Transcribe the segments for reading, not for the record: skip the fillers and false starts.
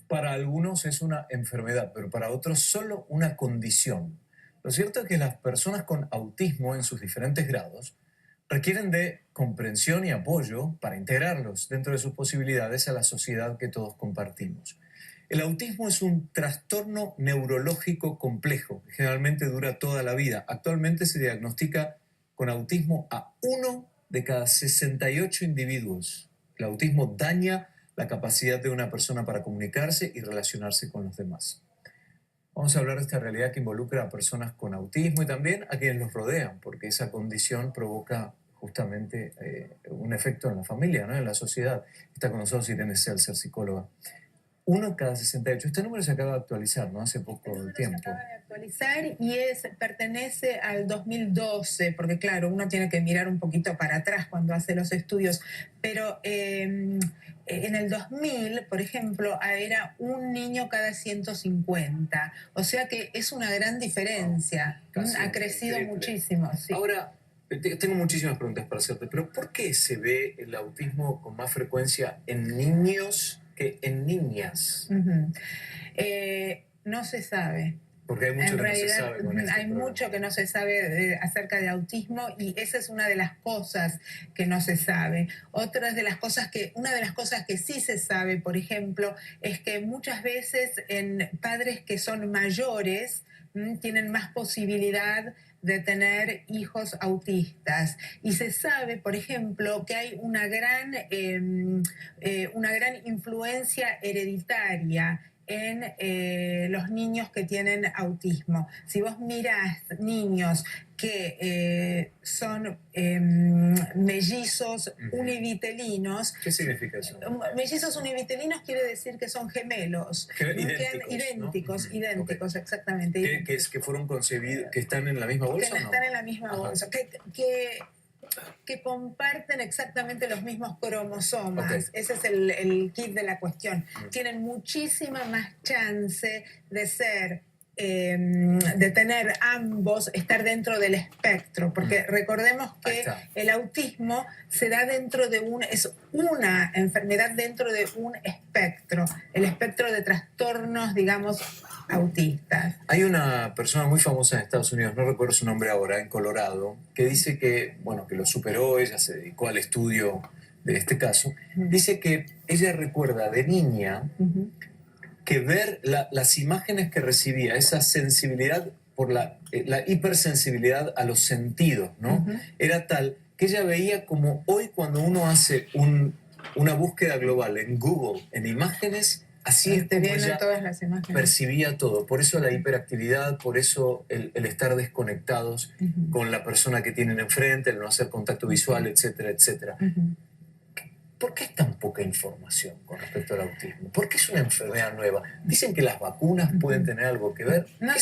Para algunos es una enfermedad, pero para otros solo una condición. Lo cierto es que las personas con autismo en sus diferentes grados requieren de comprensión y apoyo para integrarlos dentro de sus posibilidades a la sociedad que todos compartimos. El autismo es un trastorno neurológico complejo que generalmente dura toda la vida. Actualmente se diagnostica con autismo a 1 de cada 68 individuos. El autismo daña la capacidad de una persona para comunicarse y relacionarse con los demás. Vamos a hablar de esta realidad que involucra a personas con autismo y también a quienes los rodean, porque esa condición provoca justamente un efecto en la familia, ¿no? En la sociedad. Está con nosotros Irene Seltzer, psicóloga. 1 de cada 68. Este número se acaba de actualizar, ¿no? Hace poco tiempo. Se acaba de actualizar y pertenece al 2012, porque claro, uno tiene que mirar un poquito para atrás cuando hace los estudios, pero en el 2000, por ejemplo, era un niño cada 150, o sea que es una gran diferencia. Ha crecido muchísimo. Sí. Ahora, tengo muchísimas preguntas para hacerte, pero ¿por qué se ve el autismo con más frecuencia en niños que en niñas? No se sabe. Porque hay mucho que no se sabe con esto. Hay mucho que no se sabe acerca de autismo y esa es una de las cosas que no se sabe. Una de las cosas que sí se sabe, por ejemplo, es que muchas veces en padres que son mayores tienen más posibilidad de tener hijos autistas. Y se sabe, por ejemplo, que hay una gran influencia hereditaria en los niños que tienen autismo. Si vos mirás niños que son mellizos univitelinos. ¿Qué significa eso? Mellizos univitelinos quiere decir que son gemelos. Idénticos. Idénticos, exactamente. Que fueron concebidos, que están en la misma bolsa. Que no están en la misma bolsa. Que comparten exactamente los mismos cromosomas. Okay. Ese es el kit de la cuestión. Tienen muchísima más chance de ser, de tener ambos, estar dentro del espectro, porque recordemos que el autismo se da es una enfermedad dentro de un espectro, el espectro de trastornos, digamos, autistas. Hay una persona muy famosa en Estados Unidos, no recuerdo su nombre ahora, en Colorado, que dice que, bueno, que lo superó, ella se dedicó al estudio de este caso. Dice que ella recuerda de niña que ver las imágenes que recibía, esa sensibilidad por la hipersensibilidad a los sentidos, ¿no? Era tal que ella veía como hoy cuando uno hace una búsqueda global en Google, en imágenes, así es como ella todas las imágenes. Percibía todo. Por eso la hiperactividad, por eso el estar desconectados con la persona que tienen enfrente, el no hacer contacto visual, etcétera, etcétera. ¿Por qué es tan poca información con respecto al autismo? ¿Por qué es una enfermedad nueva? Dicen que las vacunas pueden tener algo que ver. No,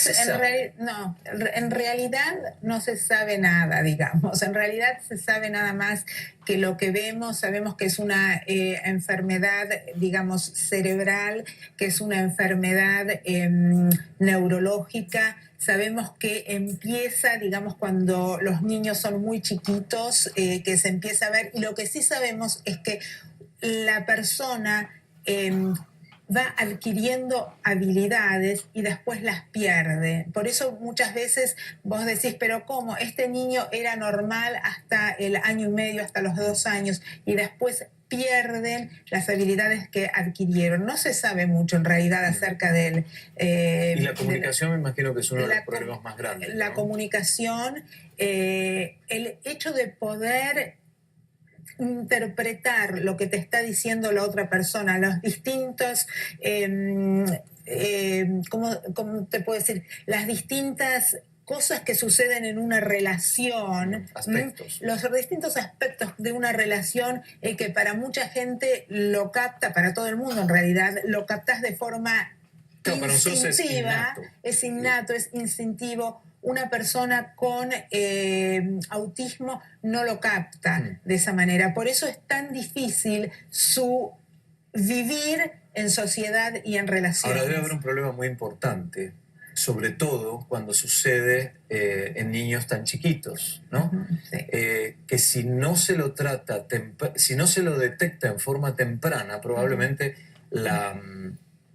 en realidad no se sabe nada, digamos. En realidad se sabe nada más que lo que vemos. Sabemos que es una enfermedad, digamos, cerebral, que es una enfermedad neurológica. Sabemos que empieza, digamos, cuando los niños son muy chiquitos, que se empieza a ver. Y lo que sí sabemos es que la persona va adquiriendo habilidades y después las pierde. Por eso muchas veces vos decís, pero ¿cómo? Este niño era normal hasta el año y medio, hasta los 2 años, y después pierden las habilidades que adquirieron. No se sabe mucho en realidad acerca del... y la comunicación me imagino que es uno de los problemas más grandes, ¿no? La comunicación, el hecho de poder interpretar lo que te está diciendo la otra persona, los distintos... ¿cómo te puedo decir? Las distintas cosas que suceden en una relación, los distintos aspectos de una relación que para mucha gente lo capta, para todo el mundo en realidad, lo captas de forma instintiva, es innato, es instintivo. Una persona con autismo no lo capta de esa manera. Por eso es tan difícil su vivir en sociedad y en relaciones. Ahora debe haber un problema muy importante, sobre todo cuando sucede en niños tan chiquitos, ¿no? Sí. Que si no se lo trata, si no se lo detecta en forma temprana, probablemente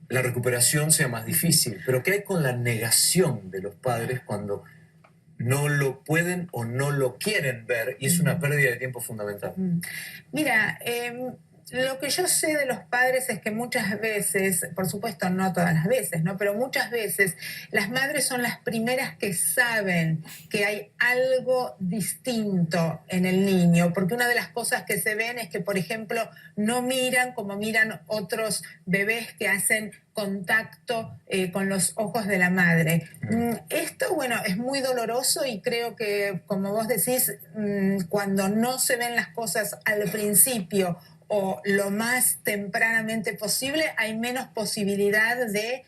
la recuperación sea más difícil. Pero ¿qué hay con la negación de los padres cuando no lo pueden o no lo quieren ver? Y es una pérdida de tiempo fundamental. Mira, lo que yo sé de los padres es que muchas veces, por supuesto no todas las veces, ¿no? Pero muchas veces las madres son las primeras que saben que hay algo distinto en el niño, porque una de las cosas que se ven es que, por ejemplo, no miran como miran otros bebés que hacen contacto con los ojos de la madre. Esto, bueno, es muy doloroso y creo que, como vos decís, cuando no se ven las cosas al principio o lo más tempranamente posible, hay menos posibilidad de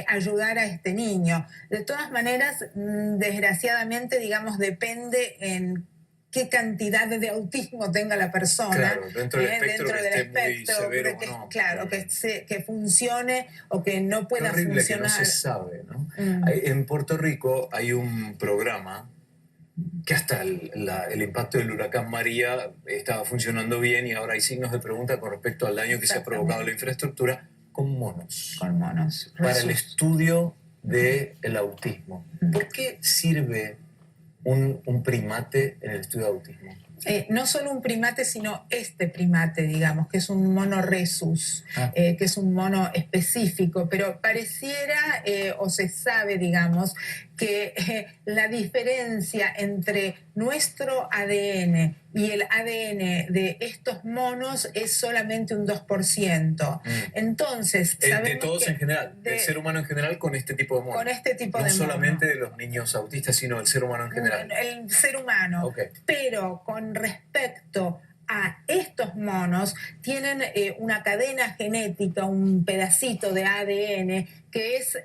ayudar a este niño. De todas maneras, desgraciadamente, digamos, depende en qué cantidad de autismo tenga la persona. Claro, dentro del espectro, dentro del espectro, severo, que, ¿no? Claro, que funcione o que no pueda horrible funcionar. Que no se sabe, ¿no? En Puerto Rico hay un programa que hasta el impacto del huracán María estaba funcionando bien y ahora hay signos de pregunta con respecto al daño que se ha provocado a la infraestructura con monos. Con monos. Para el estudio del autismo. ¿Por qué sirve un primate en el estudio de autismo? No solo un primate, sino este primate, digamos, que es un mono rhesus, que es un mono específico, pero pareciera o se sabe, digamos, que la diferencia entre nuestro ADN y el ADN de estos monos es solamente un 2%. Entonces, sabemos de todos en general, del ser humano en general con este tipo de monos. Con este tipo de monos. No solamente de los niños autistas, sino del ser humano en general. El ser humano. Okay. Pero con respecto a estos monos, tienen una cadena genética, un pedacito de ADN que es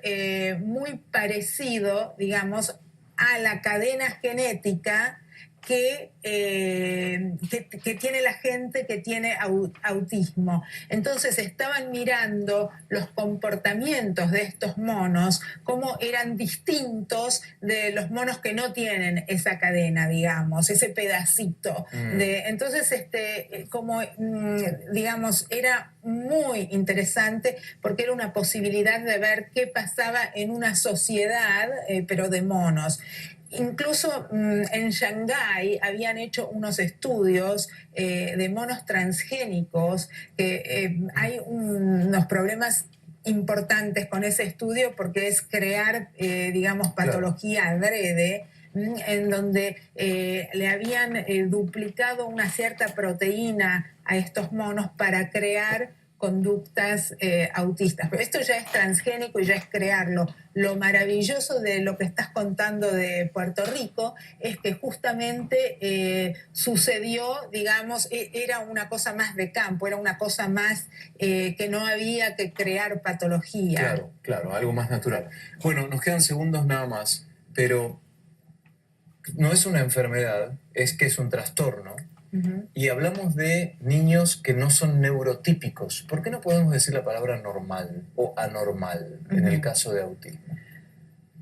muy parecido, digamos, a la cadena genética que tiene la gente que tiene autismo. Entonces estaban mirando los comportamientos de estos monos, cómo eran distintos de los monos que no tienen esa cadena, digamos, ese pedacito. Entonces, digamos, era muy interesante porque era una posibilidad de ver qué pasaba en una sociedad, pero de monos. Incluso en Shanghái habían hecho unos estudios de monos transgénicos, que hay unos problemas importantes con ese estudio porque es crear, digamos, patología adrede, en donde le habían duplicado una cierta proteína a estos monos para crear conductas autistas. Pero esto ya es transgénico y ya es crearlo. Lo maravilloso de lo que estás contando de Puerto Rico es que justamente sucedió, digamos, era una cosa más de campo, era una cosa más que no había que crear patología. Claro, claro, algo más natural. Bueno, nos quedan segundos nada más, pero no es una enfermedad, es que es un trastorno. Y hablamos de niños que no son neurotípicos. ¿Por qué no podemos decir la palabra normal o anormal en el caso de autismo?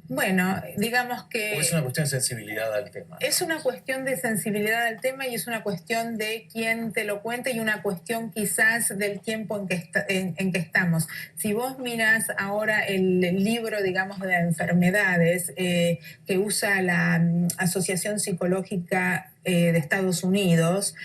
Bueno, digamos que... ¿O es una cuestión de sensibilidad al tema? Es una cuestión de sensibilidad al tema y es una cuestión de quién te lo cuenta y una cuestión quizás del tiempo en que estamos. Si vos miras ahora el libro, digamos, de enfermedades que usa la Asociación Psicológica de Estados Unidos,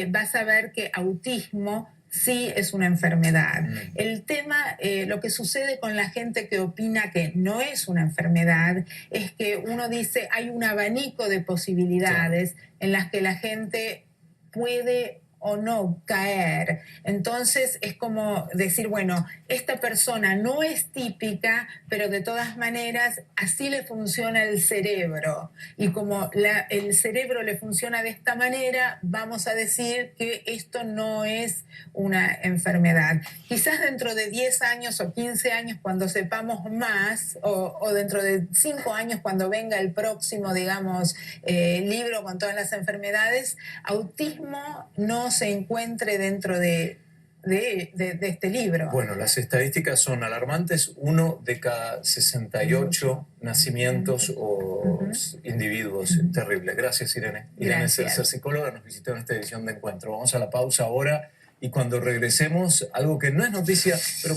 vas a ver que autismo sí es una enfermedad. El tema, lo que sucede con la gente que opina que no es una enfermedad, es que uno dice hay un abanico de posibilidades en las que la gente puede o no caer. Entonces es como decir, bueno, esta persona no es típica, pero de todas maneras así le funciona el cerebro. Y como el cerebro le funciona de esta manera, vamos a decir que esto no es una enfermedad. Quizás dentro de 10 años o 15 años, cuando sepamos más, o dentro de 5 años, cuando venga el próximo, digamos, libro con todas las enfermedades, autismo no se encuentre dentro de este libro. Bueno, las estadísticas son alarmantes. 1 de cada 68 nacimientos o individuos. Terrible. Gracias, Irene. Irene Seltzer, psicóloga, nos visitó en esta edición de Encuentro. Vamos a la pausa ahora y cuando regresemos, algo que no es noticia, pero